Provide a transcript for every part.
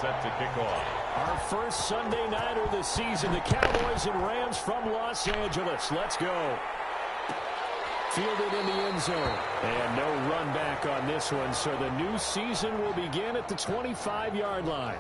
set to kick off. Our first Sunday night of the season, the Cowboys and Rams from Los Angeles. Let's go. Fielded in the end zone. And no run back on this one, so the new season will begin at the 25-yard line.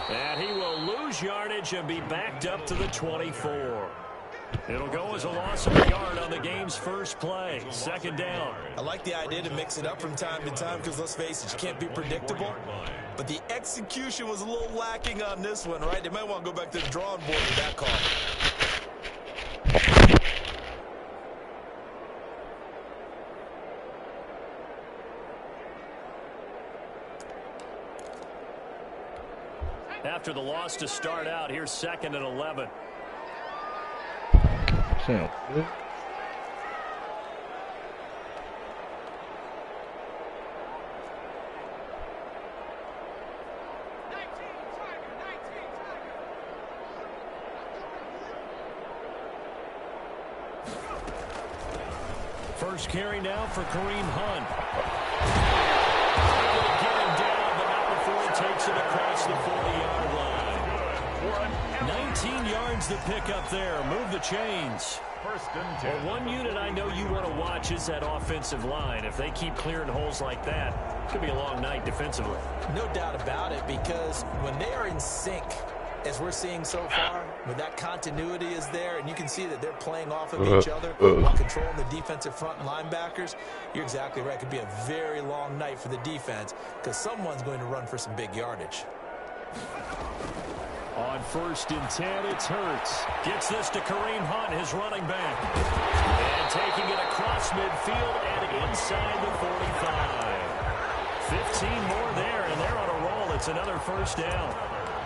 And he will lose yardage and be backed up to the 24. It'll go as a loss of a yard on the game's first play. Second down. I like the idea to mix it up from time to time because, let's face it, you can't be predictable. But the execution was a little lacking on this one, right? They might want to go back to the drawing board with that call. After the loss to start out, here's 2nd and 11. Sounds good. First carry now for Kareem Hunt. Get him down, but not before he takes it across the 40-yard line. 19 yards to pick up there. Move the chains. First and 10. Well, one unit I know you want to watch is that offensive line. If they keep clearing holes like that, it could be a long night defensively. No doubt about it, because when they are in sync, as we're seeing so far, when that continuity is there, and you can see that they're playing off of each other while controlling the defensive front and linebackers, you're exactly right. It could be a very long night for the defense because someone's going to run for some big yardage. On 1st and 10, it's Hurts. Gets this to Kareem Hunt, his running back. And taking it across midfield and inside the 45. 15 more there, and they're on a roll. It's another first down.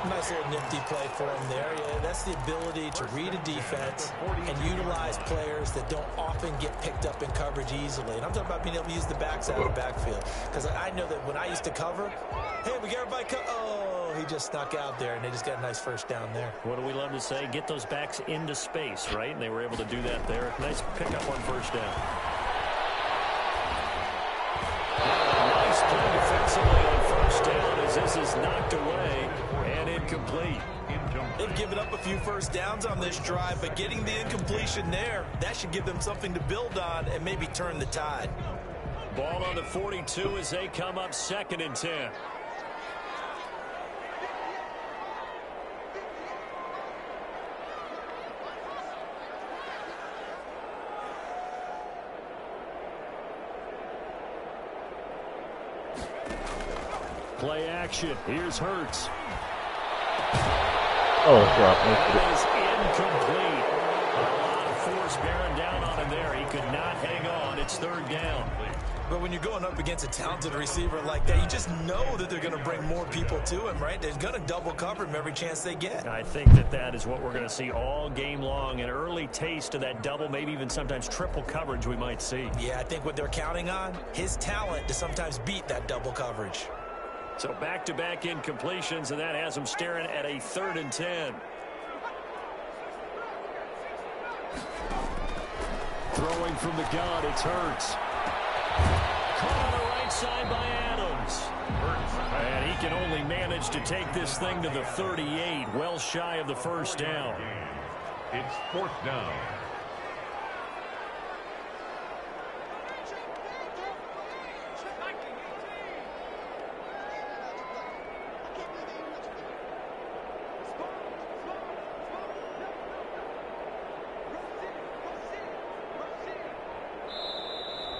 Nice little nifty play for him there. Yeah, that's the ability to read a defense and utilize players that don't often get picked up in coverage easily. And I'm talking about being able to use the backs out of the backfield. Because I know that when I used to cover, hey, we got everybody oh, he just snuck out there, and they just got a nice first down there. What do we love to say? Get those backs into space, right? And they were able to do that there. Nice pickup on first down. Nice play defensively on first down as this is knocked away and incomplete. They've given up a few first downs on this drive, but getting the incompletion there, that should give them something to build on and maybe turn the tide. Ball on the 42 as they come up 2nd and 10. Play action. Here's Hurts. Oh, drop. That is incomplete. A lot of force bearing down on him there. He could not hang on. It's 3rd down. But when you're going up against a talented receiver like that, you just know that they're going to bring more people to him, right? They're going to double cover him every chance they get. I think that is what we're going to see all game long. An early taste of that double, maybe even sometimes triple coverage we might see. Yeah, I think what they're counting on, his talent to sometimes beat that double coverage. So back-to-back incompletions, and that has them staring at a 3rd and 10. Throwing from the gun, it's Hurts. Caught on the right side by Adams. And he can only manage to take this thing to the 38, well shy of the first down. It's 4th down.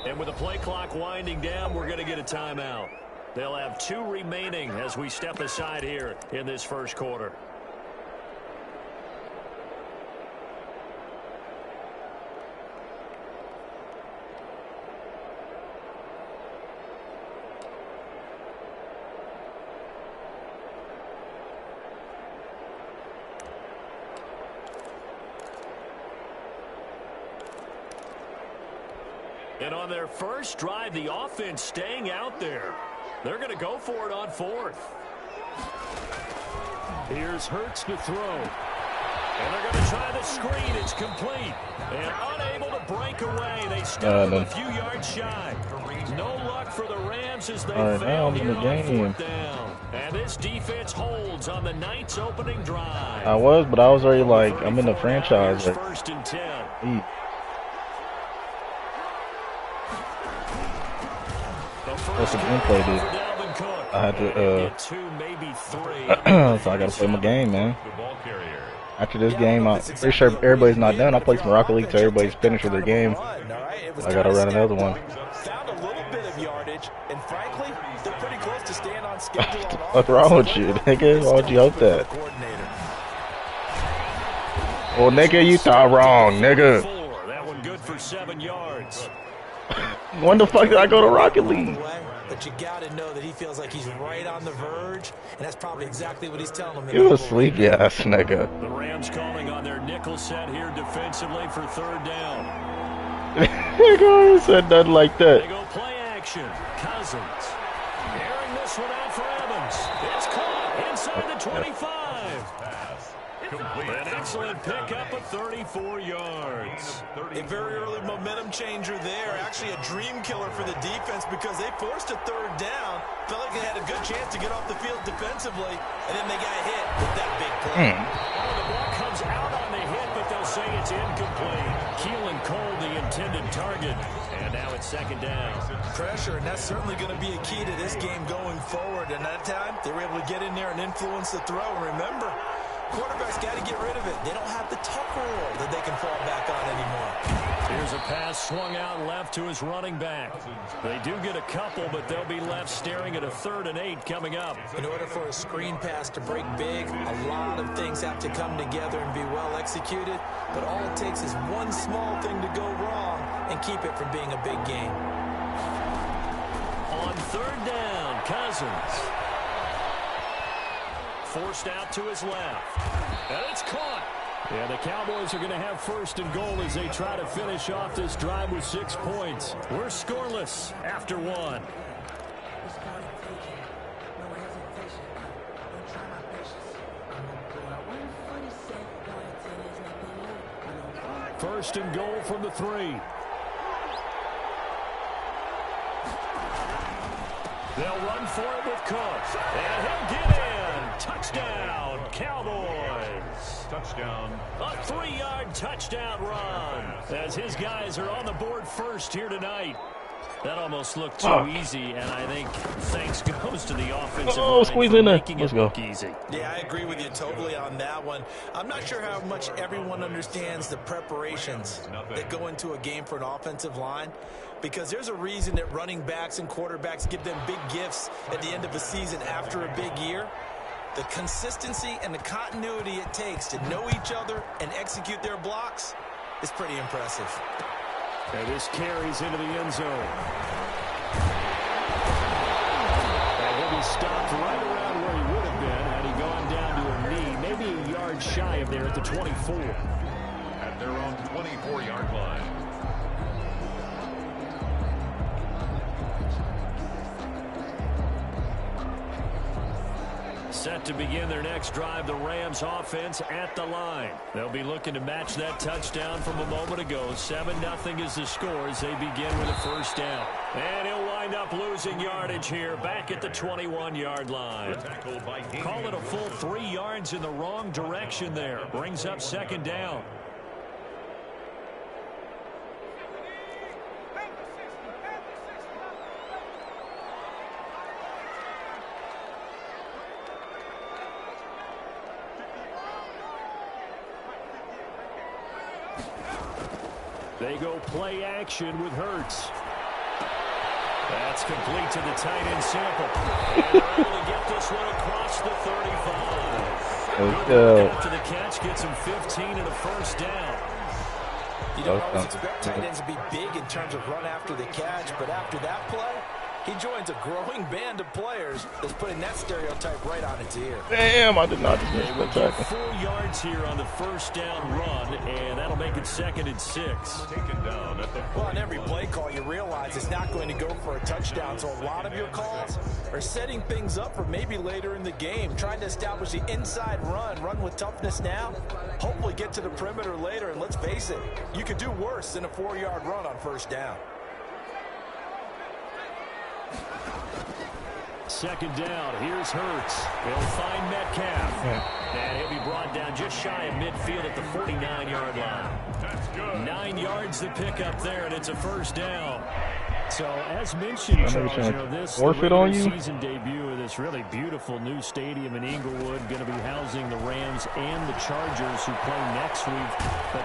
And with the play clock winding down, we're going to get a timeout. They'll have 2 remaining as we step aside here in this first quarter. And on their first drive, the offense staying out there. They're going to go for it on 4th. Here's Hurts to throw. And they're going to try the screen. It's complete. And unable to break away. They stop a few yards shy. No luck for the Rams as they fail here on 4th down. And this defense holds on the Knights' opening drive. I was, but I was already like, I'm in the franchise. Like, 1st and 10. What's the gameplay, dude? I had to, so I gotta play my game, man. After this game, I'm pretty sure everybody's not done. I played some Rocket League till everybody's finished with their game. I gotta run another one. Found a little bit of yardage, and frankly, they're pretty close to staying on schedule. What's wrong with you, nigga? Why would you hope that? Well, nigga, you thought wrong, nigga. That one good for 7 yards. When the fuck did I go to Rocket League? But you got to know that he feels like he's right on the verge, and that's probably exactly what he's telling me. You a sleepy ass nigga. The Rams calling on their nickel set here defensively for 3rd down. Nigga said nothing like that. They go play action. Cousins. Airing this one out for Evans. It's caught inside the 25. An excellent pickup of 34 yards. A very early momentum changer there. Actually a dream killer for the defense because they forced a 3rd down. Felt like they had a good chance to get off the field defensively, and then they got hit with that big play. The ball comes out on the hit, but they'll say it's incomplete. Keelan Cole, the intended target. And now it's 2nd down. Pressure, and that's certainly going to be a key to this game going forward. And that time, they were able to get in there and influence the throw. Remember, quarterbacks got to get rid of it. They don't have the Tucker role that they can fall back on anymore. Here's a pass swung out left to his running back. They do get a couple, but they'll be left staring at a 3rd and 8 coming up. In order for a screen pass to break big, a lot of things have to come together and be well executed. But all it takes is one small thing to go wrong and keep it from being a big game. On 3rd down, Cousins. Forced out to his left. And it's caught. Yeah, the Cowboys are going to have 1st and goal as they try to finish off this drive with 6 points. We're scoreless after 1. First and goal from the 3. They'll run for it with Cook. And he'll get in. Touchdown, Cowboys. Touchdown. A 3-yard touchdown run as his guys are on the board first here tonight. That almost looked too easy, and I think thanks goes to the offensive line squeeze for in there. making it look easy. Yeah, I agree with you totally on that one. I'm not sure how much everyone understands the preparations that go into a game for an offensive line, because there's a reason that running backs and quarterbacks give them big gifts at the end of a season after a big year. The consistency and the continuity it takes to know each other and execute their blocks is pretty impressive. And this carries into the end zone. And he'll be stopped right around where he would have been had he gone down to a knee, maybe a yard shy of there at the 24. At their own 24-yard line. Set to begin their next drive, the Rams offense at the line. They'll be looking to match that touchdown from a moment ago. 7-0 is the score as they begin with a 1st down. And he'll wind up losing yardage here back at the 21-yard line. Call it a full 3 yards in the wrong direction there. Brings up 2nd down. They go play action with Hurts. That's complete to the tight end sample. And they're able to get this one across the 35. Good after the catch, gets him 15 and a first down. You don't always expect tight ends to be big in terms of run after the catch, but after that play, he joins a growing band of players that's putting that stereotype right on its ear. Damn, I did not just miss that tackle. 4 yards here on the first down run, and that'll make it 2nd and 6. Taken down at the Well, on every play call, you realize it's not going to go for a touchdown, so a lot of your calls are setting things up for maybe later in the game, trying to establish the inside run with toughness now, hopefully get to the perimeter later, and let's face it, you could do worse than a 4-yard run on first down. 2nd down. Here's Hurts. He'll find Metcalf. And he'll be brought down just shy of midfield at the 49-yard line. That's good. 9 yards to pick up there, and it's a first down. So, as mentioned, Charles, this forfeit on you. Season debut of this really beautiful new stadium in Inglewood, going to be housing the Rams and the Chargers who play next week. But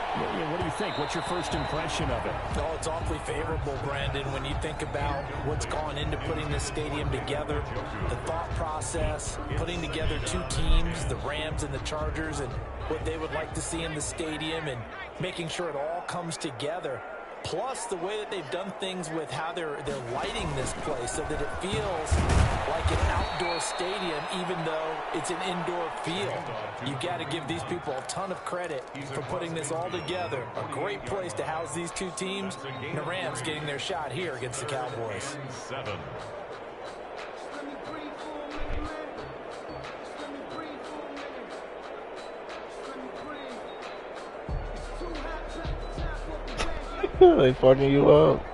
what do you think? What's your first impression of it? Oh, it's awfully favorable, Brandon, when you think about what's gone into putting this stadium together, the thought process, putting together two teams, the Rams and the Chargers, and what they would like to see in the stadium, and making sure it all comes together. Plus, the way that they've done things with how they're lighting this place so that it feels like an outdoor stadium, even though it's an indoor field. You've got to give these people a ton of credit for putting this all together. A great place to house these two teams. And the Rams getting their shot here against the Cowboys. 7. They fucking you up.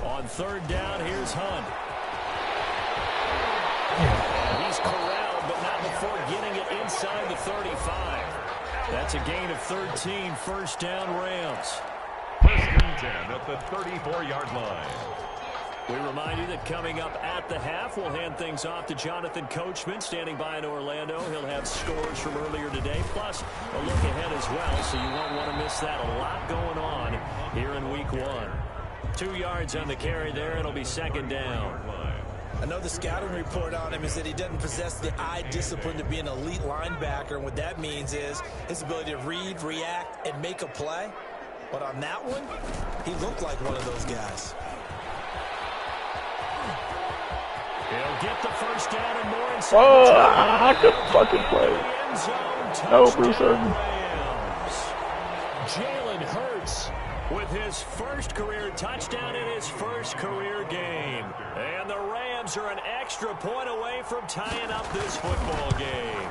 On 3rd down, here's Hunt. He's corralled, but not before getting it inside the 35. That's a gain of 13, first down Rams. 1st and 10 at the 34-yard line. We remind you that coming up at the half, we'll hand things off to Jonathan Coachman, standing by in Orlando. He'll have scores from earlier today, plus a look ahead as well, so you won't want to miss that. A lot going on here in week 1. 2 yards on the carry there. It'll be 2nd down. I know the scouting report on him is that he doesn't possess the eye discipline to be an elite linebacker, and what that means is his ability to read, react, and make a play. But on that one, he looked like one of those guys. He'll get the first down and more inside. Oh, I could fucking play. No, Bruce Irvin. Jalen Hurts with his first career touchdown in his first career game. And the Rams are an extra point away from tying up this football game.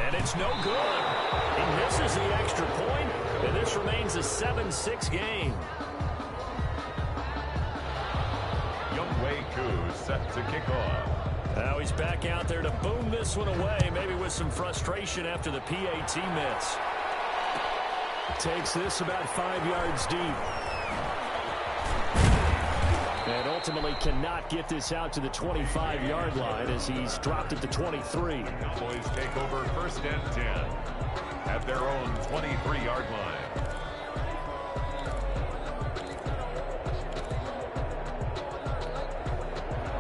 And it's no good. He misses the extra point, and this remains a 7-6 game. Set to kick off. Now he's back out there to boom this one away, maybe with some frustration after the PAT miss. Takes this about 5 yards deep. And ultimately cannot get this out to the 25-yard line as he's dropped at the 23. Cowboys take over 1st and 10 at their own 23-yard line.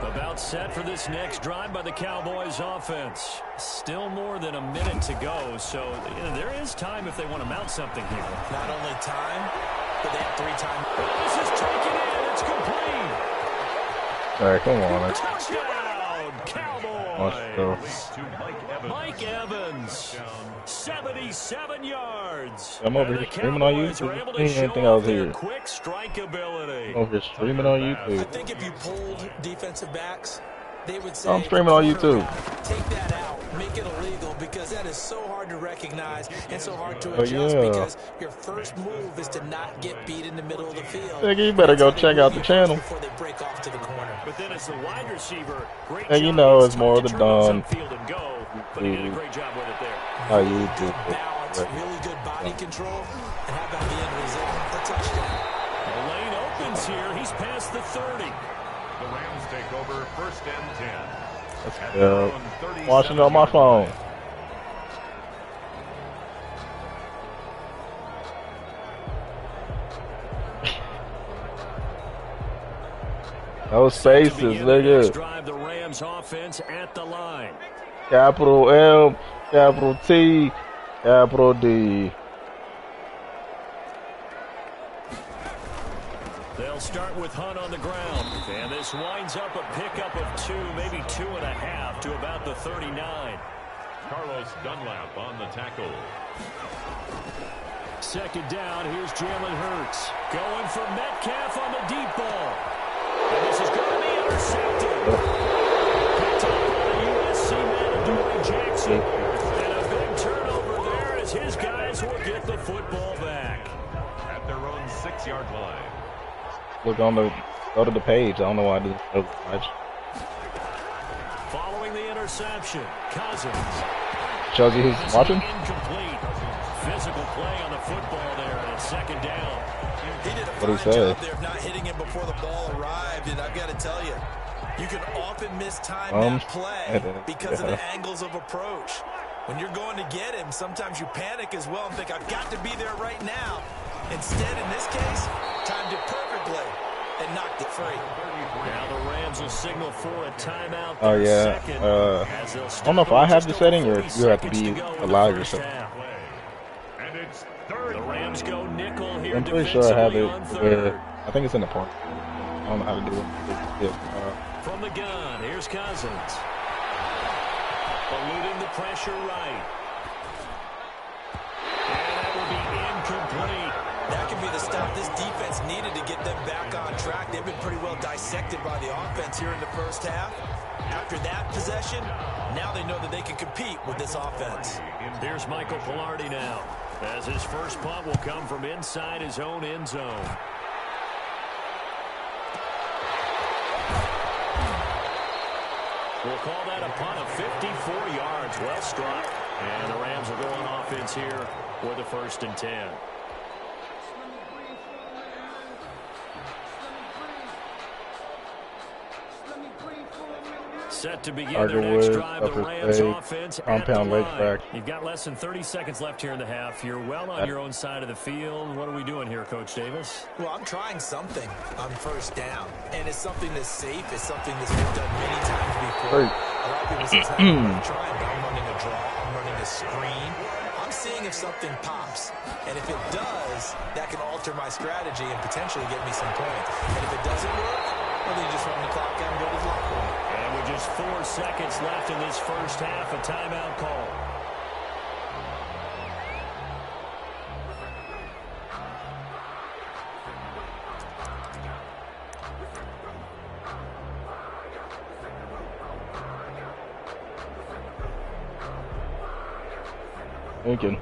About set for this next drive by the Cowboys offense. Still more than a minute to go, so there is time if they want to mount something here. Not only time, but they have 3 times. This is taken in. It's complete. All right, come on. Touchdown, Cowboys. Let's go. Mike Evans, 77 yards. I'm over here streaming on YouTube. I didn't think I was here. Quick strike ability. I'm over here streaming on YouTube. I think if you pulled defensive backs, they would say, I'm streaming on YouTube. Take that out, make it illegal, because that is so hard to recognize and so hard to adjust because your first move is to not get beat in the middle of the field. Nigga, you better go check out the channel. Before they break off to the corner. But then as the wide receiver, great and you know it's more of the done. But he did a great job with it there. How you do balance, really good body control, and how about the end result? A touchdown. The lane opens here. He's past the 30. The Rams take over 1st and 10. Watching it on my phone. No spaces, nigga. Drive the Rams offense at the line. Capital M, capital T, capital D. They'll start with Hunt on the ground, and this winds up a pickup of 2, maybe 2.5 to about the 39. Carlos Dunlap on the tackle. Second down, here's Jalen Hurts. Going for Metcalf on the deep ball. And this is going to be intercepted. Picked up by the USC man, Dwayne Jackson. And a big turnover there as his guys will get the football back. At their own 6-yard line. Look on the, go to the page. I don't know why I didn't go to the page. Following the interception, Cousins. Shows you who's watching? Incomplete. Physical play on the football there, and it's second down. He did a What fine job there of not hitting him before the ball arrived, and I've got to tell you, you can often mistime that play because of the angles of approach. When you're going to get him, sometimes you panic as well and think, I've got to be there right now. Instead, in this case, timed it perfectly and knocked it free. Now the Rams will signal for a timeout. Oh, yeah. I don't know if I have the setting or if you have to be allowed yourself. The Rams go nickel here. I'm pretty sure I have it where I think it's in the park. I don't know how to do it. From the gun, here's Cousins. Eluding the pressure right. And that will be incomplete. That could be the stop this defense needed to get them back on track. They've been pretty well dissected by the offense here in the first half. After that possession, now they know that they can compete with this offense. Here's Michael Pilardi now, as his first punt will come from inside his own end zone. We'll call that a punt of 54 yards. Well struck. And the Rams will go on offense here with a 1st and 10. Set to begin their next drive, the Rams offense at the line. You've got less than 30 seconds left here in the half. You're well on your own side of the field. What are we doing here, Coach Davis? Well, I'm trying something on first down, and it's something that's safe. It's something that's been done many times before. A lot of people say, I'm trying, but I'm running a draw. I'm running a screen. I'm seeing if something pops, and if it does, that can alter my strategy and potentially get me some points. And if it doesn't work, well, then you just run the clock out and go to the locker room. And with just 4 seconds left in this first half, a timeout call. Lincoln.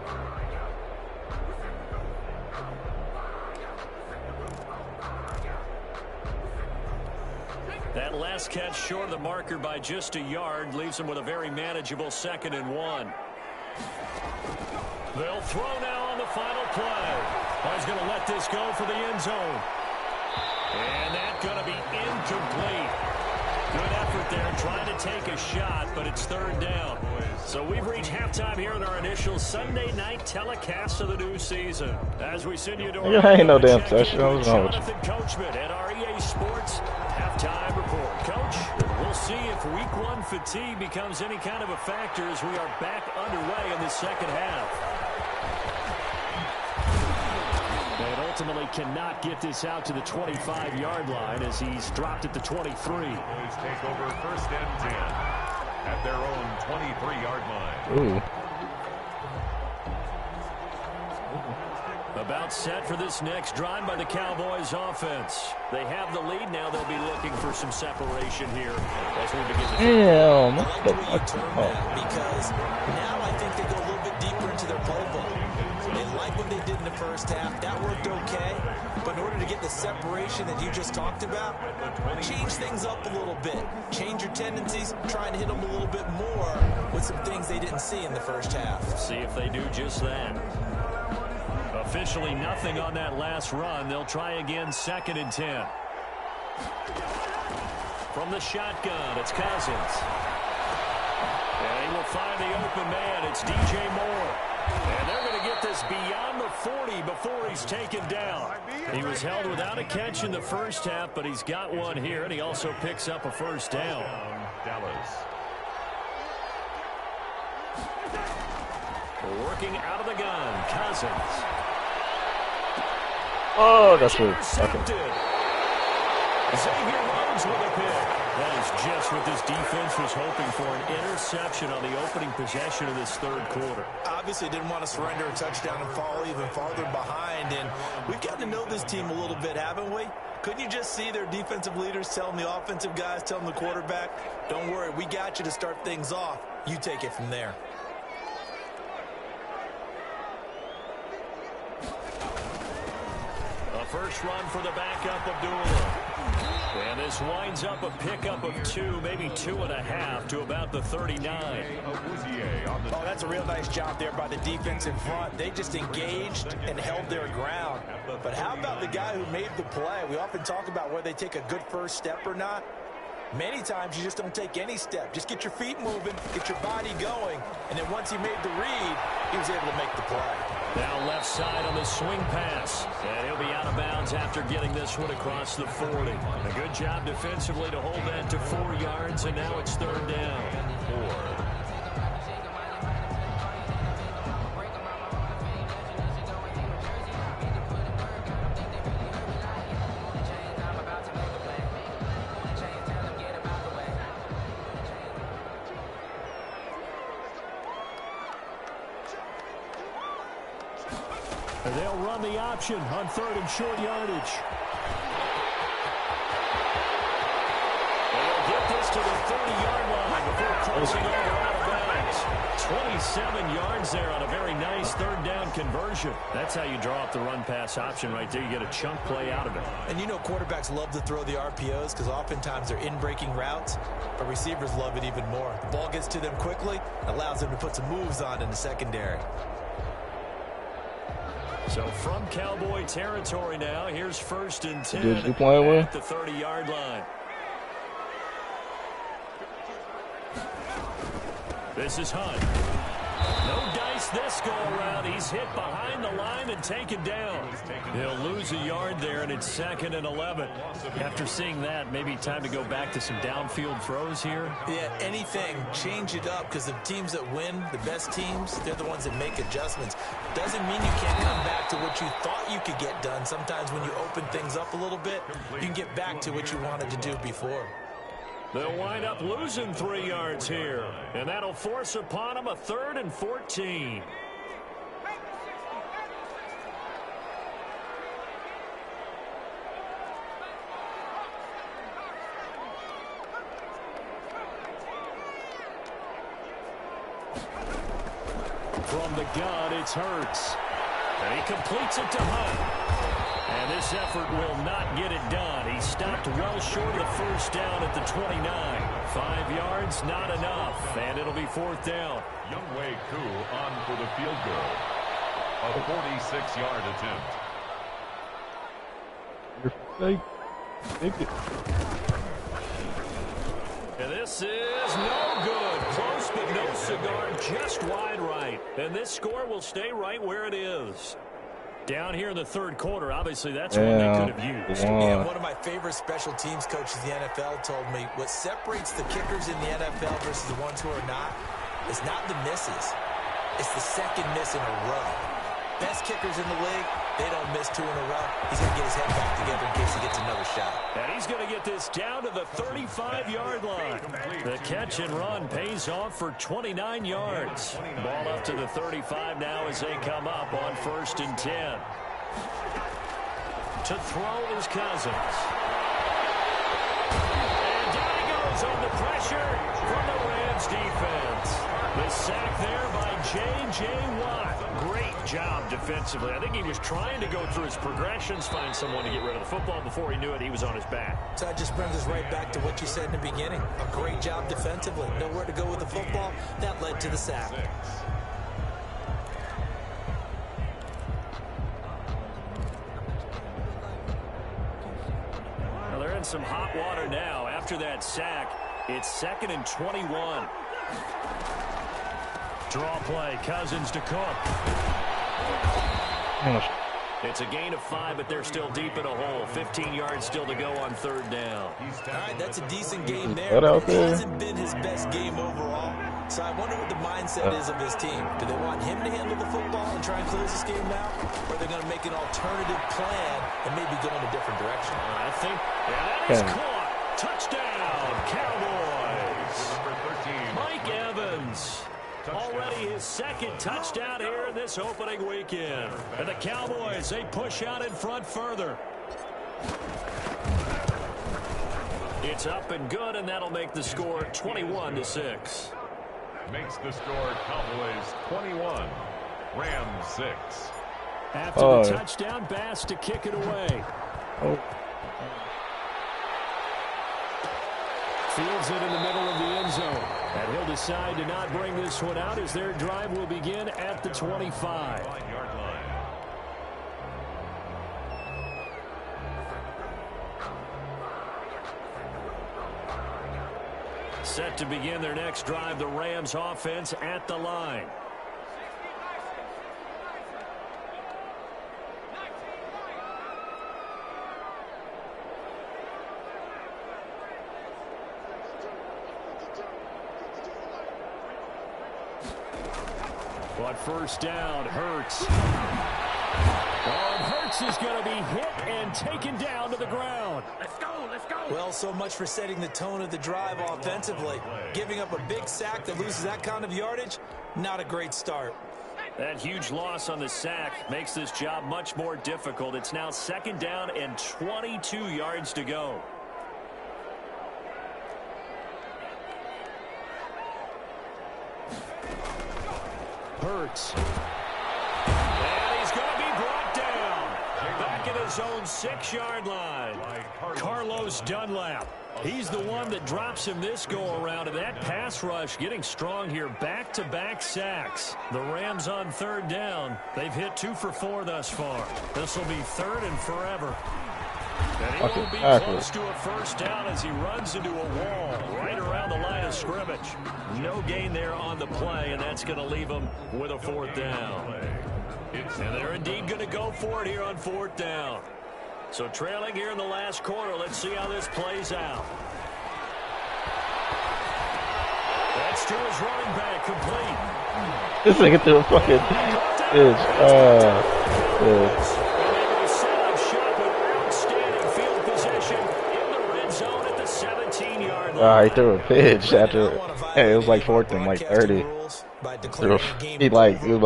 That last catch short of the marker by just a yard leaves him with a very manageable 2nd and 1. They'll throw now on the final play. He's going to let this go for the end zone. And that's going to be incomplete. Good effort there, trying to take a shot, but it's 3rd down. So we've reached halftime here in our initial Sunday night telecast of the new season. As we send you to our ain't no damn session. Jonathan Coachman at our EA Sports halftime report. Coach, we'll see if week 1 fatigue becomes any kind of a factor as we are back underway in the second half. And ultimately cannot get this out to the 25-yard line as he's dropped at the 23. Boys take over 1st and 10 at their own 23-yard line. Ooh. About set for this next drive by the Cowboys offense. They have the lead. Now they'll be looking for some separation here as we begin to Damn. I like the way you term that because now I think they go a little bit deeper into their playbook. They like what they did in the first half. That worked okay. But in order to get the separation that you just talked about, change things up a little bit. Change your tendencies. Try and hit them a little bit more with some things they didn't see in the first half. see if they do just that. Officially nothing on that last run. They'll try again 2nd and 10. From the shotgun, it's Cousins. And he will find the open man. It's DJ Moore. And they're going to get this beyond the 40 before he's taken down. He was held without a catch in the first half, but he's got one here, and he also picks up a first down. Dallas. Working out of the gun, Cousins. Oh, that's good. Okay. Xavier Rhodes with a pick. That is just what this defense was hoping for, an interception on the opening possession of this third quarter. Obviously didn't want to surrender a touchdown and fall even farther behind, and we've gotten to know this team a little bit, haven't we? Couldn't you just see their defensive leaders telling the offensive guys, telling the quarterback, don't worry, we got you to start things off. You take it from there. A first run for the backup Abdullah. And this winds up a pickup of 2, maybe 2.5 to about the 39. Oh, that's a real nice job there by the defense in front. They just engaged and held their ground. But how about the guy who made the play? We often talk about whether they take a good first step or not. Many times you just don't take any step. Just get your feet moving, get your body going, and then once he made the read, he was able to make the play. Now left side on the swing pass. And he'll be out of bounds after getting this one across the 40. A good job defensively to hold that to 4 yards, and now it's third down. 4. They'll run the option on third and short yardage. They'll get this to the 30-yard line before crossing over out of bounds. 27 yards there on a very nice third down conversion. That's how you draw up the run-pass option right there. You get a chunk play out of it. And you know quarterbacks love to throw the RPOs because oftentimes they're in-breaking routes, but receivers love it even more. The ball gets to them quickly, allows them to put some moves on in the secondary. So from Cowboy territory now, here's first and 10 Did you play with? at the 30-yard line. This is Hunt. No dice this go-around. He's hit behind the line and taken down. He'll lose a yard there, and it's 2nd and 11. After seeing that, maybe time to go back to some downfield throws here. Yeah, anything. Change it up because the teams that win, the best teams, they're the ones that make adjustments. Doesn't mean you can't come back to what you thought you could get done. Sometimes when you open things up a little bit, you can get back to what you wanted to do before. They'll wind up losing 3 yards here, and that'll force upon them a 3rd and 14. From the gun, it's Hurts. And he completes it to Hunt. And this effort will not get it done. He stopped well short of the first down at the 29. 5 yards, not enough. And it'll be 4th down. Younghoe Koo on for the field goal. A 46-yard attempt. And this is no good. Close, but no cigar. Just wide right. And this score will stay right where it is. Down here in the third quarter, obviously that's one they could have used. Yeah, one of my favorite special teams coaches in the NFL told me what separates the kickers in the NFL versus the ones who are not is not the misses. It's the second miss in a row. Best kickers in the league, they don't miss 2 in a row. He's going to get his head back together in case he gets another shot. And he's going to get this down to the 35-yard line. The catch and run pays off for 29 yards. Ball up to the 35 now as they come up on 1st and 10. To throw is Cousins. And down he goes on the pressure from the Rams defense. The sack there by J.J. Watt. Great job defensively. I think he was trying to go through his progressions, find someone to get rid of the football. Before he knew it, he was on his back. So that just brings us right back to what you said in the beginning. A great job defensively. Nowhere to go with the football. That led to the sack. Well, they're in some hot water now. After that sack, it's 2nd and 21. Draw play. Cousins to Cook. It's a gain of 5, but they're still deep in a hole. 15 yards still to go on 3rd down. All right, that's a decent game there. But it hasn't been his best game overall. So I wonder what the mindset is of his team. Do they want him to handle the football and try and close this game out? Or are they going to make an alternative plan and maybe go in a different direction? I think that is caught. Touchdown, Cowboys. Number 13. Mike Evans. Already his 2nd touchdown here in this opening weekend. And the Cowboys, they push out in front further. It's up and good, and that'll make the score 21-6. Makes the score Cowboys 21, Rams 6. After the touchdown, Bass to kick it away. Fields it in the middle of the end zone. And he'll decide to not bring this one out as their drive will begin at the 25. 5-yard line. Set to begin their next drive, the Rams offense at the line. But first down, Hurts. Hurts is going to be hit and taken down to the ground. Let's go, let's go. Well, so much for setting the tone of the drive offensively. Giving up a big sack that loses that kind of yardage, not a great start. That huge loss on the sack makes this job much more difficult. It's now 2nd down and 22 yards to go. Hurts. And he's going to be brought down. Back at his own 6-yard line. Carlos Dunlap. He's the one that drops him this go-around. And that pass rush getting strong here. Back-to-back sacks. The Rams on 3rd down. They've hit 2 for 4 thus far. This will be 3rd and forever. And he won't be close to a first down as he runs into a wall right around the line of scrimmage. No gain there on the play, and that's going to leave him with a 4th down. And they're indeed going to go for it here on 4th down. So trailing here in the last quarter, let's see how this plays out. That's to his running back, complete. This nigga threw a fucking bitch. He threw a pitch after. Hey, it was like 4th and like 30. He was about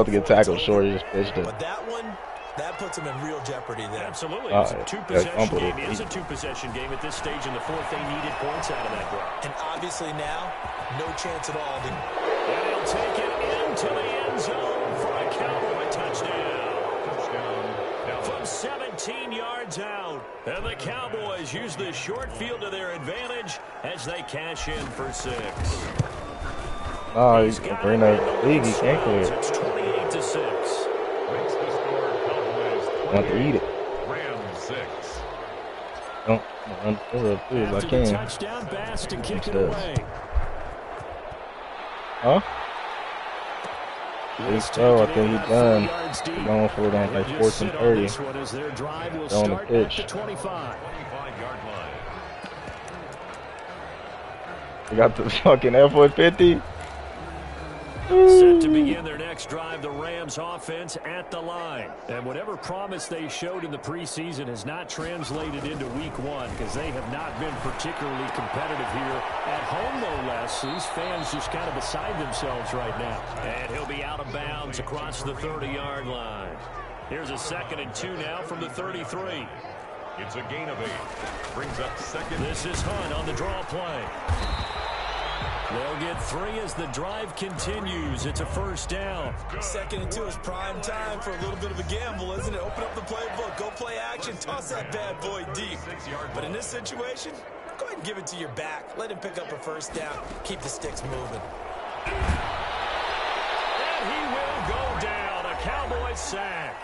to get tackled short. He just pitched it. But that puts him in real jeopardy there. Absolutely. It's a 2-possession game. It is a 2-possession game at this stage in the 4th. They needed points out of that drive. And obviously now, no chance at all. And he'll take it into the end zone for a Cowboy touchdown. From 17 yards out. And the Cowboys use the short field to their advantage as they cash in for 6. Oh, he's bring that league. He can't clear it. It's 28-6. Makes the score Cowboys 20. Want to eat it. Rams 6. Don't run through it as I can. Touchdown, Bass to kick it away. Huh? I think he's done. He's going for it on like 4th and 30. On the pitch. 25-yard line. We got the fucking F-150. Set to begin their next drive, the Rams offense at the line. And whatever promise they showed in the preseason has not translated into week 1 because they have not been particularly competitive here at home, no less. These fans just kind of beside themselves right now. And he'll be out of bounds across the 30-yard line. Here's a 2nd and 2 now from the 33. It's a gain of 8. Brings up 2nd. This is Hunt on the draw play. They'll get 3 as the drive continues. It's a first down. 2nd and 2 is prime time for a little bit of a gamble, isn't it? Open up the playbook, go play action, toss that bad boy deep. But in this situation, go ahead and give it to your back. Let him pick up a first down. Keep the sticks moving. And he will go down. A Cowboy sack.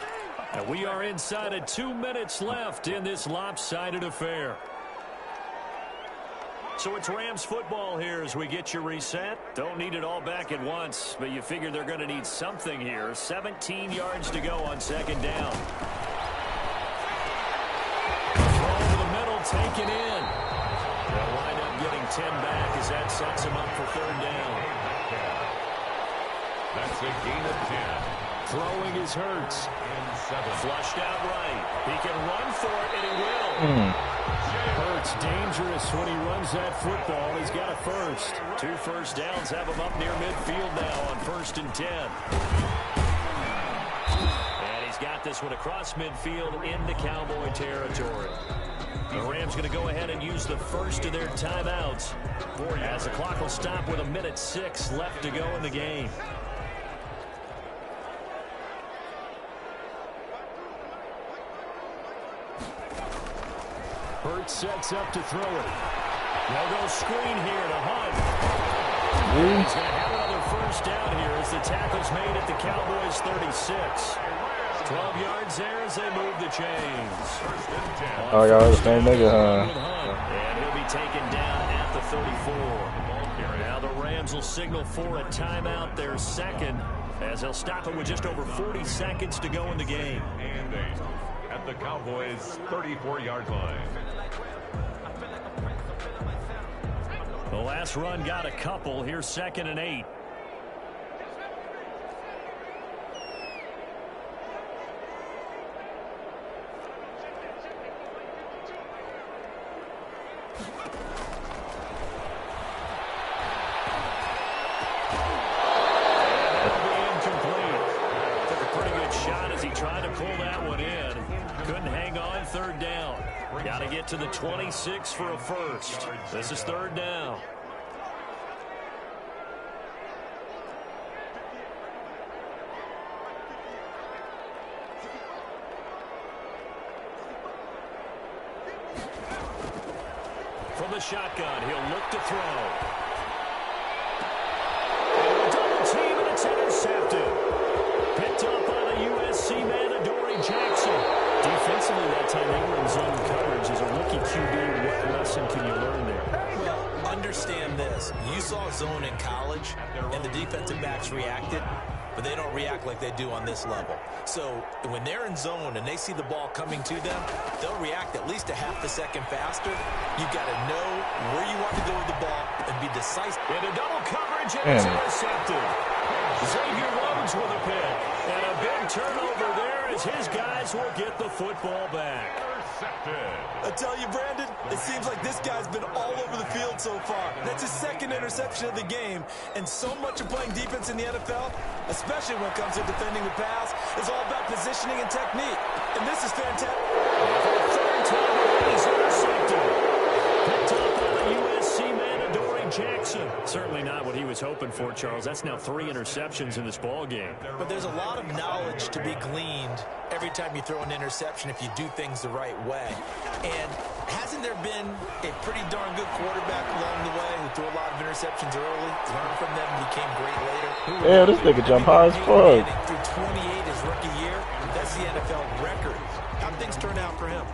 And we are inside of 2 minutes left in this lopsided affair. So it's Rams football here as we get you reset. Don't need it all back at once, but you figure they're going to need something here. 17 yards to go on second down. Throw over the middle, taken in. They'll wind up getting 10 back as that sets them up for third down. That's a gain of 10. Throwing is Hurts. Flushed out right. He can run for it, and he will. Hurts dangerous when he runs that football. He's got a first. 2 first downs have him up near midfield now on 1st and 10. And he's got this one across midfield into Cowboy territory. The Rams going to go ahead and use the first of their timeouts as the clock will stop with 1:06 left to go in the game. Hurts sets up to throw it. They'll go screen here to Hunt. He's going to have another first down here as the tackle's made at the Cowboys' 36. 12 yards there as they move the chains. Oh, y'all the same nigga, huh? And he'll be taken down at the 34. Now the Rams will signal for a timeout, their second, as they'll stop it with just over 40 seconds to go in the game. And at the Cowboys' 34-yard line. The last run got a couple. Here's 2nd and 8. Got to get to the 26 for a first. This is 3rd down. From the shotgun, he'll look to throw. Double team, and it's intercepted. Picked up by the USC man, Adoree Jackson. Defensively, that time they were in zone coverage. As a rookie QB, what lesson can you learn there? Well, understand this. You saw zone in college, and the defensive backs reacted, but they don't react like they do on this level. So when they're in zone and they see the ball coming to them, they'll react at least a half a second faster. You've got to know where you want to go with the ball and be decisive. Into double coverage, and it's intercepted. Xavier Rhodes with a pick. And a big turnover there as his guys will get the football back. I tell you, Brandon, it seems like this guy's been all over the field so far. That's his 2nd interception of the game. And so much of playing defense in the NFL, especially when it comes to defending the pass, is all about positioning and technique. And this is fantastic. For the 3rd time, he's intercepted. Picked up by the USC man, Adoree Jackson. Certainly not what he was hoping for, Charles. That's now 3 interceptions in this ball game. But there's a lot of knowledge to be gleaned every time you throw an interception if you do things the right way. And hasn't there been a pretty darn good quarterback along the way who threw a lot of interceptions early, learned from them, became great later? Yeah, this nigga jump high as fuck. Through 28 his rookie year, that's the NFL record. How things turn out for him?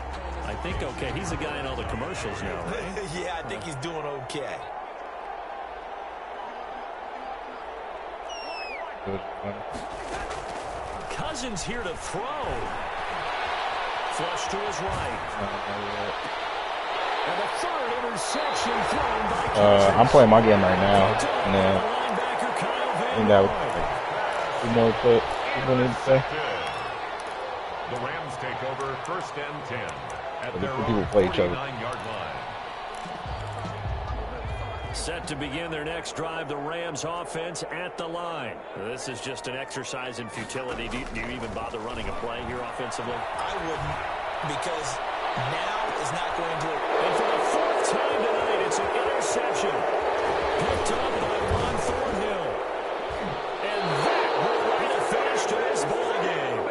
I think okay. He's a guy in all the commercials now, right? Yeah, I think he's doing okay. Cousins here to throw. Flush to his right. And the 3rd interception thrown by Cousins. I'm playing my game right now. And then more put people need to say. The Rams take over 1st and 10 at their people play each other. 49-yard line. Set to begin their next drive, the Rams offense at the line. This is just an exercise in futility. Do you even bother running a play here offensively? I wouldn't, because now is not going to. And for the 4th time tonight, it's an interception. Picked up by Ron Thornhill. And that will write a finish to this ball game.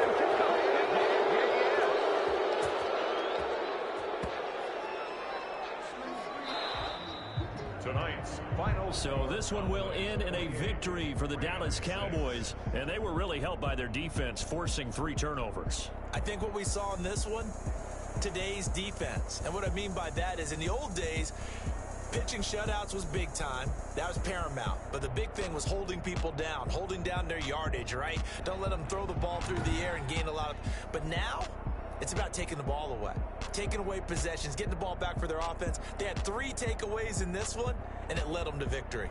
Tonight's final. So this one will end in a victory for the Dallas Cowboys, and they were really helped by their defense, forcing 3 turnovers. I think what we saw in this one, today's defense. And what I mean by that is in the old days, Pitching shutouts was big time. That was paramount. But the big thing was holding people down, holding down their yardage, right? Don't let them throw the ball through the air and gain a lot of... But now, it's about taking the ball away. Taking away possessions, getting the ball back for their offense. They had 3 takeaways in this one, and it led them to victory.